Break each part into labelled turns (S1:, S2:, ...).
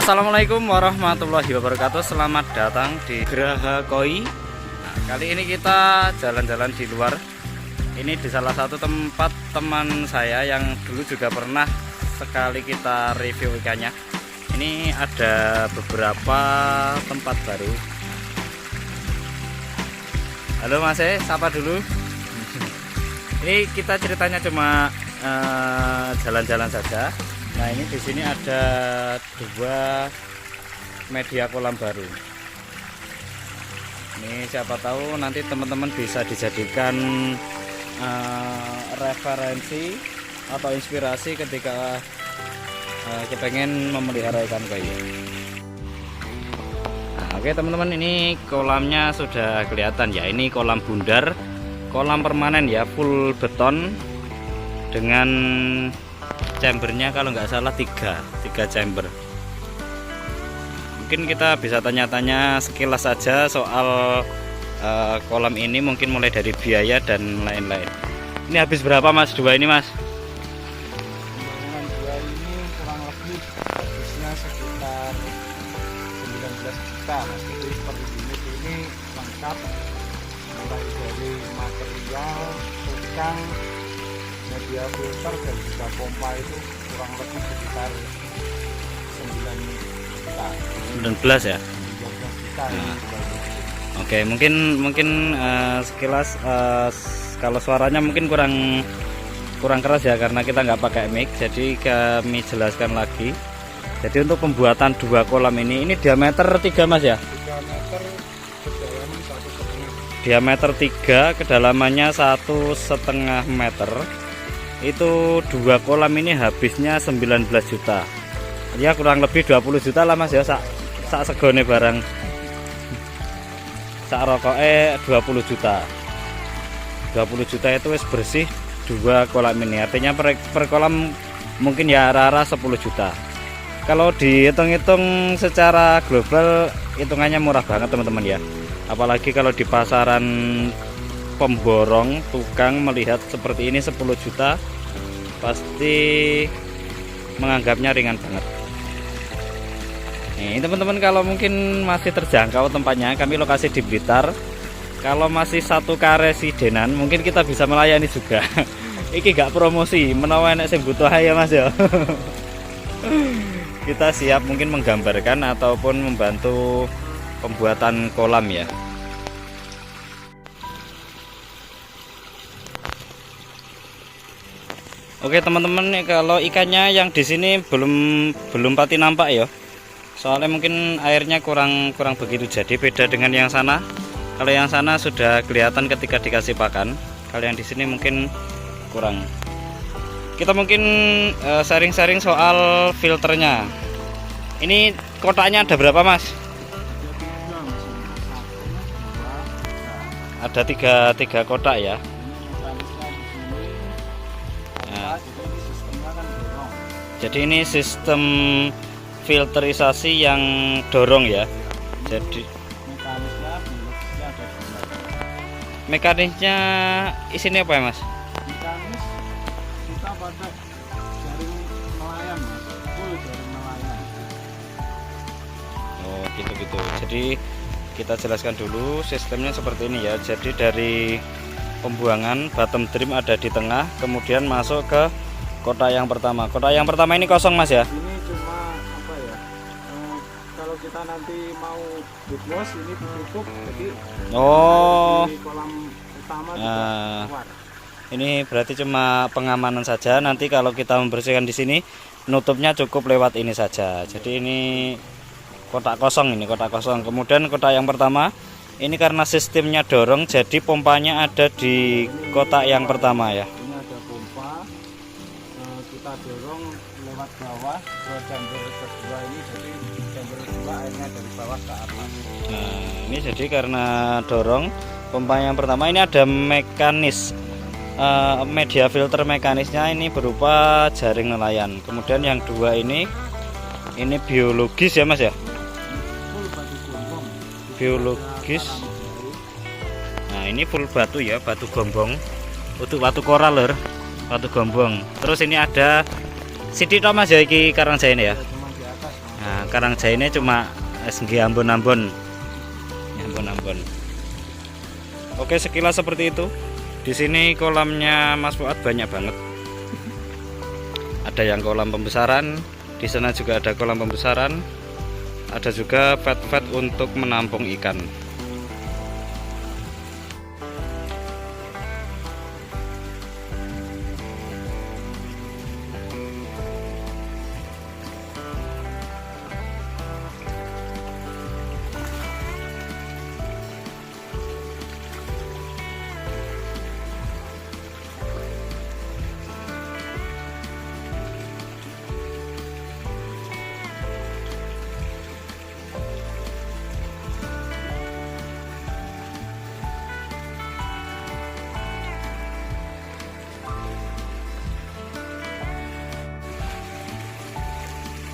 S1: Assalamualaikum warahmatullahi wabarakatuh. Selamat datang di Geraha Koi. Nah, kali ini kita jalan-jalan di luar. Ini di salah satu tempat teman saya yang dulu juga pernah sekali kita review ikannya. Ini ada beberapa tempat baru. Halo Mas, sapa dulu. Ini kita ceritanya cuma jalan-jalan saja. Nah, ini di sini ada dua media kolam baru. Ini siapa tahu nanti teman-teman bisa dijadikan referensi atau inspirasi ketika kepengen memelihara ikan koi. Nah, oke teman-teman, ini kolamnya sudah kelihatan ya. Ini kolam bundar, kolam permanen ya, full beton dengan chambernya kalau nggak salah tiga chamber. Mungkin kita bisa tanya-tanya sekilas saja soal kolam ini, mungkin mulai dari biaya dan lain-lain. Ini habis berapa Mas dua ini Mas?
S2: Pembangunan dua ini kurang lebih habisnya sekitar 19 juta Mas. Jadi per unit ini lengkap mulai dari material, tukang, media filter dan juga pompa itu kurang lebih sekitar 9 juta.
S1: 19 ya?
S2: 19 juta ini.
S1: Oke, mungkin sekilas kalau suaranya mungkin kurang keras ya karena kita nggak pakai mic, jadi kami jelaskan lagi. Jadi untuk pembuatan dua kolam ini diameter 3 Mas ya?
S2: 3 meter, kedalaman 1,5.
S1: Diameter 3, kedalamannya 1,5 meter. Itu dua kolam ini habisnya 19 juta ya, kurang lebih 20 juta lah Mas ya, sak segone barang, sak rokoknya 20 juta. 20 juta itu wis bersih dua kolam ini, artinya per kolam mungkin ya rara 10 juta. Kalau dihitung-hitung secara global hitungannya murah banget teman-teman ya, apalagi kalau di pasaran pemborong tukang melihat seperti ini 10 juta pasti menganggapnya ringan banget. Nih teman-teman, kalau mungkin masih terjangkau tempatnya, kami lokasi di Blitar. Kalau masih satu karesidenan mungkin kita bisa melayani juga. Iki gak promosi, menawa enek sing butuh ya Mas ya. Kita siap mungkin menggambarkan ataupun membantu pembuatan kolam ya. Oke teman-teman, kalau ikannya yang di sini belum pati nampak ya. Soalnya mungkin airnya kurang begitu, jadi beda dengan yang sana. Kalau yang sana sudah kelihatan ketika dikasih pakan. Kalau yang di sini mungkin kurang. Kita mungkin sharing-sharing soal filternya. Ini kotaknya ada berapa Mas? Ada tiga kotak ya. Nah, jadi ini sistem filterisasi yang dorong ya. Jadi mekanisnya isinya apa ya Mas?
S2: Mekanis kita pakai jaring nelayan Mas, full jaring nelayan.
S1: Oh gitu. Jadi kita jelaskan dulu sistemnya seperti ini ya. Jadi dari pembuangan bottom trim ada di tengah, kemudian masuk ke kotak yang pertama. Kotak yang pertama ini kosong Mas ya?
S2: Ini cuma apa ya? Kalau kita nanti mau big wash ini ditutup, jadi di kolam utama keluar.
S1: Ini berarti cuma pengamanan saja. Nanti kalau kita membersihkan di sini, nutupnya cukup lewat ini saja. Jadi ini kotak kosong, Kemudian kotak yang pertama ini karena sistemnya dorong, jadi pompanya ada di kotak yang pertama ya.
S2: Ini ada pompa, kita dorong lewat bawah ke chamber kedua ini, jadi chamber kedua airnya dari bawah ke atas.
S1: Nah, ini jadi karena dorong pompa yang pertama ini ada mekanis media filter mekanisnya ini berupa jaring nelayan. Kemudian yang dua ini biologis ya Mas ya?
S2: Full batu gombong.
S1: Biologis. Nah ini full batu ya, batu gombong. Untuk batu koral lur, batu gombong. Terus ini ada Siti Thomas ya iki Karangjaya ini ya.
S2: Cuma di atas.
S1: Nah, Karangjaine cuma SG Ambon-Ambon. Ambon-Ambon. Oke, sekilas seperti itu. Di sini kolamnya Mas Fuad banyak banget. Ada yang kolam pembesaran, di sana juga ada kolam pembesaran. Ada juga vat-vat untuk menampung ikan.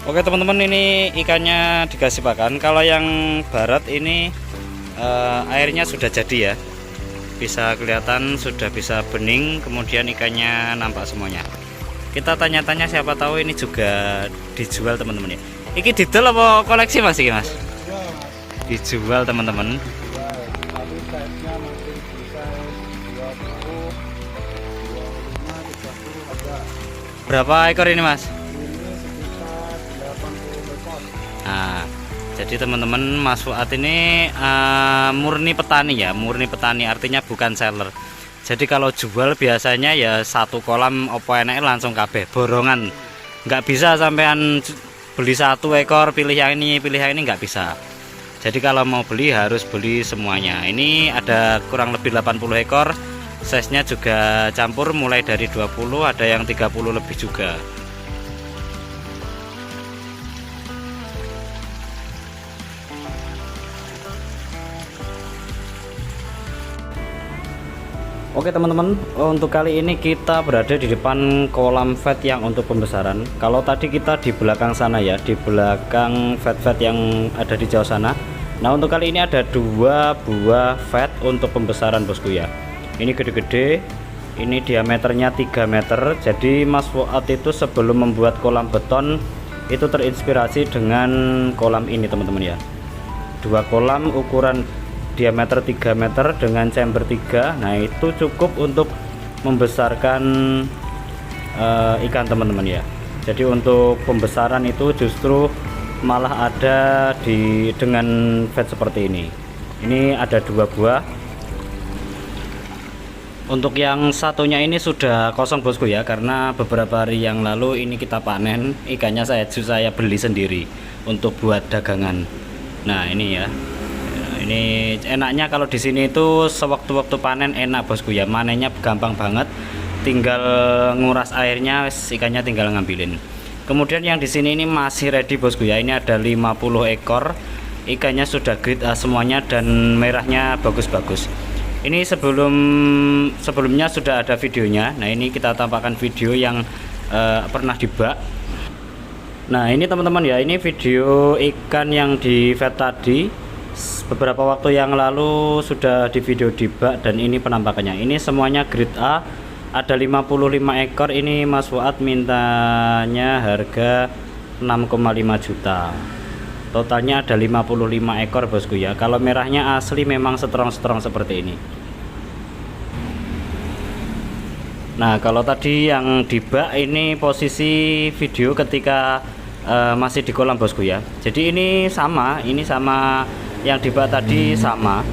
S1: Oke teman-teman, ini ikannya dikasih pakan. Kalau yang barat ini airnya sudah jadi ya, bisa kelihatan sudah bisa bening, kemudian ikannya nampak semuanya. Kita tanya-tanya, siapa tahu ini juga dijual teman-teman ya. Iki didol apa koleksi Mas iki Mas? Dijual teman-teman.
S2: Tapi size-nya mungkin bisa 20, 25, 30 ada.
S1: Berapa ekor ini Mas?
S2: Ini sekitar 80 ekor.
S1: Nah, jadi teman-teman, Mas Fuad ini murni petani ya, murni petani, artinya bukan seller. Jadi kalau jual biasanya ya satu kolam opo enake langsung kabeh borongan. Nggak bisa sampean beli 1 ekor pilih yang ini nggak bisa. Jadi kalau mau beli harus beli semuanya. Ini ada kurang lebih 80 ekor. Size-nya juga campur, mulai dari 20, ada yang 30 lebih juga. Oke teman-teman, untuk kali ini kita berada di depan kolam vat yang untuk pembesaran. Kalau tadi kita di belakang sana ya, di belakang vat-vat yang ada di jauh sana. Nah untuk kali ini ada 2 buah vat untuk pembesaran bosku ya. Ini gede-gede, ini diameternya 3 meter. Jadi Mas Fuad itu sebelum membuat kolam beton itu terinspirasi dengan kolam ini teman-teman ya. 2 kolam ukuran diameter 3 meter dengan chamber 3. Nah itu cukup untuk membesarkan ikan teman-teman ya. Jadi untuk pembesaran itu justru malah ada dengan vat seperti ini. Ini ada 2 buah. Untuk yang satunya ini sudah kosong bosku ya, karena beberapa hari yang lalu ini kita panen ikannya, saya beli sendiri untuk buat dagangan. Nah ini ya. Ini enaknya kalau di sini itu sewaktu-waktu panen enak bosku ya, manennya gampang banget, tinggal nguras airnya, ikannya tinggal ngambilin. Kemudian yang di sini ini masih ready bosku ya, ini ada 50 ekor, ikannya sudah grade A semuanya dan merahnya bagus-bagus. Ini sebelumnya sudah ada videonya. Nah ini kita tampakkan video yang pernah dibak. Nah ini teman-teman ya, ini video ikan yang di vat tadi. Beberapa waktu yang lalu sudah di video dibak dan ini penampakannya. Ini semuanya grade A, ada 55 ekor. Ini Mas Fuad mintanya harga 6,5 juta. Totalnya ada 55 ekor bosku ya. Kalau merahnya asli memang strong-strong seperti ini. Nah kalau tadi yang dibak ini posisi video ketika masih di kolam bosku ya. Jadi ini sama yang dibak tadi sama.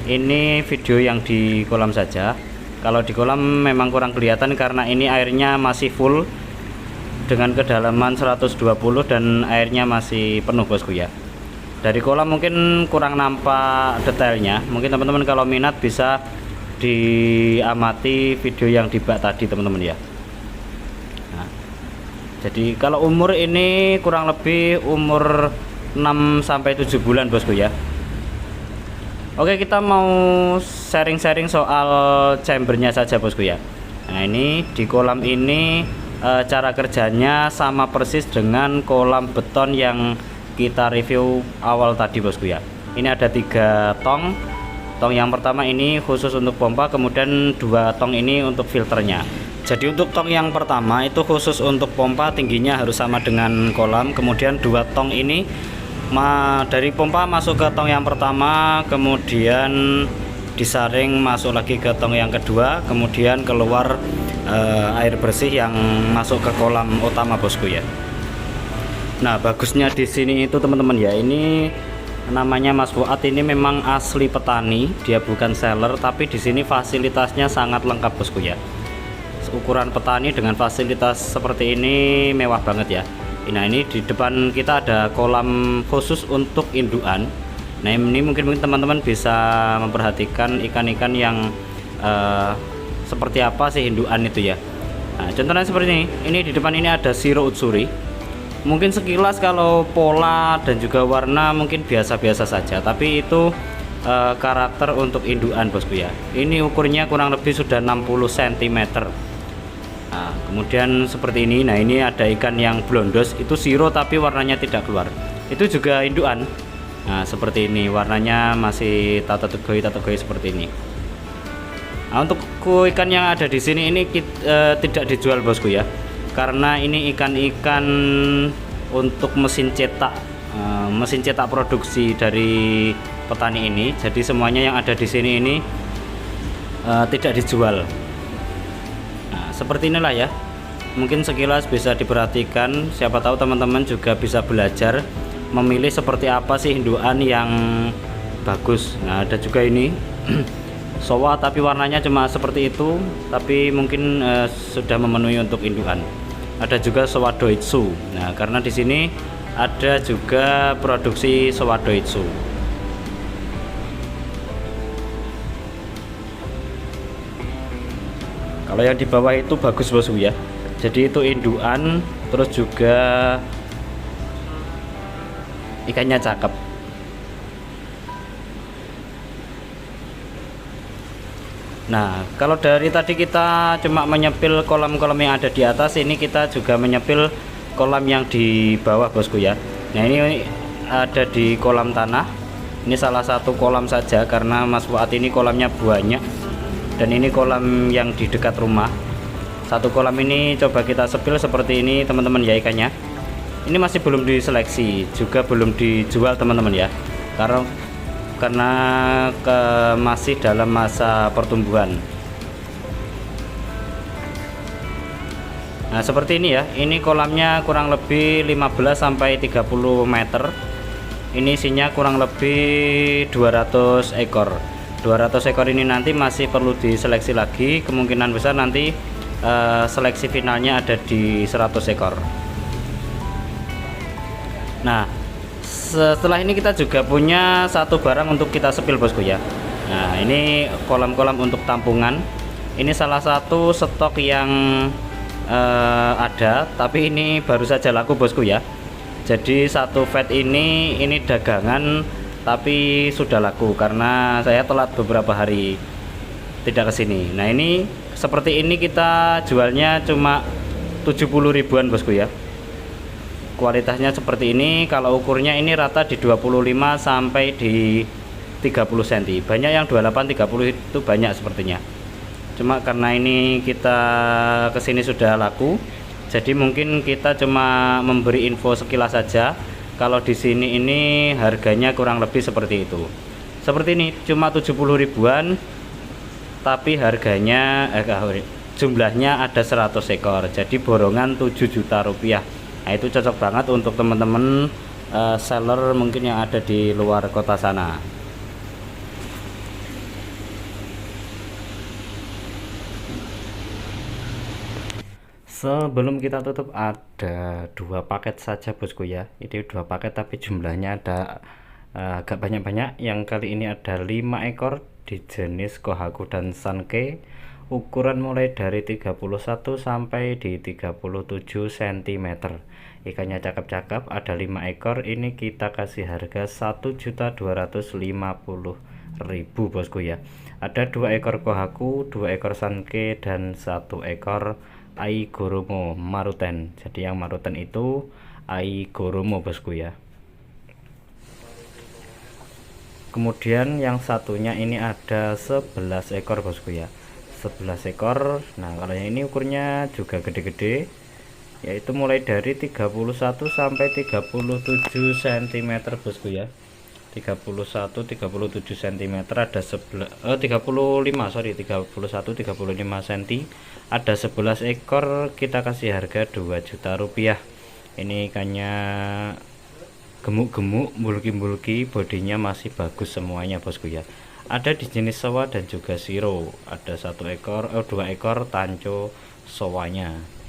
S1: Ini video yang di kolam saja. Kalau di kolam memang kurang kelihatan karena ini airnya masih full dengan kedalaman 120 dan airnya masih penuh bosku ya. Dari kolam mungkin kurang nampak detailnya. Mungkin teman-teman kalau minat bisa diamati video yang dibak tadi teman-teman ya. Nah, jadi kalau umur ini kurang lebih umur 6-7 bulan bosku ya. Oke, kita mau sharing-sharing soal chambernya saja bosku ya. Nah ini di kolam ini cara kerjanya sama persis dengan kolam beton yang kita review awal tadi bosku ya. Ini ada 3 tong. Tong yang pertama ini khusus untuk pompa, kemudian 2 tong ini untuk filternya. Jadi untuk tong yang pertama itu khusus untuk pompa, tingginya harus sama dengan kolam. Kemudian 2 tong ini dari pompa masuk ke tong yang pertama, kemudian disaring masuk lagi ke tong yang kedua, kemudian keluar air bersih yang masuk ke kolam utama bosku ya. Nah bagusnya di sini itu teman-teman ya, ini namanya Mas Fuad ini memang asli petani, dia bukan seller, tapi di sini fasilitasnya sangat lengkap bosku ya. Ukuran petani dengan fasilitas seperti ini mewah banget ya. Nah ini di depan kita ada kolam khusus untuk indukan. Nah ini mungkin teman-teman bisa memperhatikan ikan-ikan yang seperti apa sih indukan itu ya. Nah contohnya seperti ini di depan ini ada Shiro Utsuri. Mungkin sekilas kalau pola dan juga warna mungkin biasa-biasa saja, tapi itu karakter untuk indukan bosku ya. Ini ukurnya kurang lebih sudah 60 cm. Nah, kemudian seperti ini. Nah ini ada ikan yang blondos, itu Shiro tapi warnanya tidak keluar, itu juga indukan. Nah seperti ini, warnanya masih tategoi seperti ini. Nah, untuk ikan yang ada di sini ini tidak dijual bosku ya, karena ini ikan-ikan untuk mesin cetak produksi dari petani ini. Jadi semuanya yang ada di sini ini tidak dijual. Seperti inilah ya, mungkin sekilas bisa diperhatikan, siapa tahu teman-teman juga bisa belajar memilih seperti apa sih indukan yang bagus. Nah ada juga ini Showa tapi warnanya cuma seperti itu, tapi mungkin sudah memenuhi untuk indukan. Ada juga Showa Doitsu. Nah karena di sini ada juga produksi Showa Doitsu. Kalau yang di bawah itu bagus bosku ya, jadi itu indukan, terus juga ikannya cakep. Nah kalau dari tadi kita cuma menyepil kolam-kolam yang ada di atas, ini kita juga menyepil kolam yang di bawah bosku ya. Nah ini ada di kolam tanah, ini salah satu kolam saja karena Mas Fuad ini kolamnya banyak. Dan ini kolam yang di dekat rumah. Satu kolam ini coba kita sepil seperti ini teman-teman ya ikannya. Ini masih belum diseleksi, juga belum dijual teman-teman ya. Karena masih dalam masa pertumbuhan. Nah seperti ini ya, ini kolamnya kurang lebih 15 sampai 30 meter. Ini isinya kurang lebih 200 ekor. 200 ekor ini nanti masih perlu diseleksi lagi, kemungkinan besar nanti seleksi finalnya ada di 100 ekor. Nah setelah ini kita juga punya satu barang untuk kita sepil bosku ya. Nah ini kolam-kolam untuk tampungan. Ini salah satu stok yang ada, tapi ini baru saja laku bosku ya. Jadi satu vat ini dagangan tapi sudah laku karena saya telat beberapa hari tidak kesini. Nah ini seperti ini kita jualnya cuma 70 ribuan bosku ya. Kualitasnya seperti ini, kalau ukurnya ini rata di 25 sampai di 30 cm. Banyak yang 28 30 itu banyak sepertinya. Cuma karena ini kita kesini sudah laku, jadi mungkin kita cuma memberi info sekilas saja. Kalau di sini ini harganya kurang lebih seperti itu. Seperti ini cuma 70 ribuan, tapi harganya jumlahnya ada 100 ekor. Jadi borongan 7 juta rupiah. Nah, itu cocok banget untuk teman-teman seller mungkin yang ada di luar kota sana. Sebelum kita tutup ada 2 paket saja bosku ya. Ini 2 paket tapi jumlahnya ada agak banyak-banyak. Yang kali ini ada 5 ekor di jenis Kohaku dan Sankei. Ukuran mulai dari 31 sampai di 37 cm. Ikannya cakep-cakep, ada 5 ekor. Ini kita kasih harga 1.250.000 bosku ya. Ada 2 ekor Kohaku, 2 ekor Sankei dan 1 ekor Aigoromo Maruten. Jadi yang Maruten itu Aigoromo bosku ya. Kemudian yang satunya ini ada 11 ekor bosku ya. 11 ekor. Nah kalau yang ini ukurnya juga gede-gede, yaitu mulai dari 31 sampai 37 cm bosku ya. 31 37 cm ada 35 sorry 31 35 cm ada 11 ekor. Kita kasih harga 2 juta rupiah. Ini ikannya gemuk-gemuk, bulky-bulky, bodinya masih bagus semuanya bosku ya. Ada di jenis sowa dan juga siro. Ada 2 ekor tanco sowanya.